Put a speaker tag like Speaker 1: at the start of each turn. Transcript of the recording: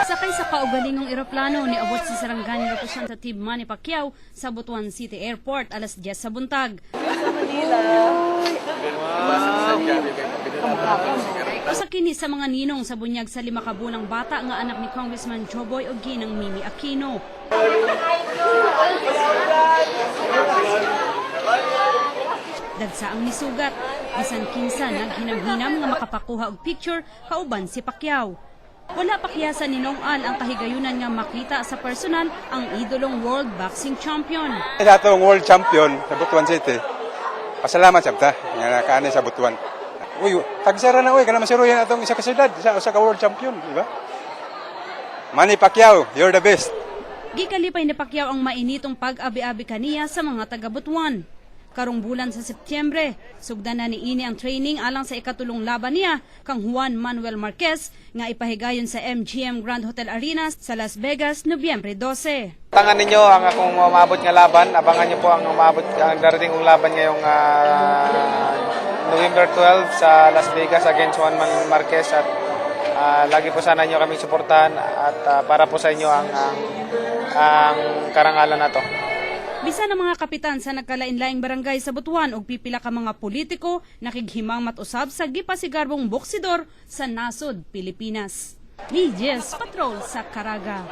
Speaker 1: Sakay sa kaugalingong eroplano ni abot si Sarangani Representative Manny Pacquiao sa Butuan City Airport alas 10 sa buntag. Usa kini sa mga ninong sa bunyag sa 5 kabulang bata nga anak ni Congressman Joboy og ginang Mimi Aquino. Dagsa ang nisugat, bisan kinsa naghinam-hinam nga makapakuha og picture kauban si Pacquiao. Wala pakiyasan ni Nong Al ang kahigayunan nga makita sa personal ang idolong world boxing champion.
Speaker 2: Sa atong world champion sa Butuan City, pasalamat sabta nga nakaani sa Butuan. Uy, tagsara na uy, kana masiruyan atong isa ka syudad, isa ka world champion, di ba? Manny Pacquiao, you're the best.
Speaker 1: Gikalipay ni Pacquiao ang mainitong pag-abi-abi kaniya sa mga taga-Butuan. Karong bulan sa Setyembre, sugdan na niini ang training alang sa ikatulong laban niya kang Juan Manuel Marquez nga ipahigayon sa MGM Grand Hotel Arena sa Las Vegas, Nobyembre 12.
Speaker 3: Tangan ninyo ang akong umabot nga laban. Abangan niyo po ang umabot ang darating kong laban ngayong November 12 sa Las Vegas against Juan Manuel Marquez at lagi po sana niyo kaming suportahan at para po sa inyo ang karangalan na to.
Speaker 1: Bisan ang mga kapitan sa nagkalain-laing barangay sa Butuan ug pipila ka mga politiko nakighimang matusab sa gipasigarbong boksidor sa nasod Pilipinas. Lijes Patrol sa Caraga.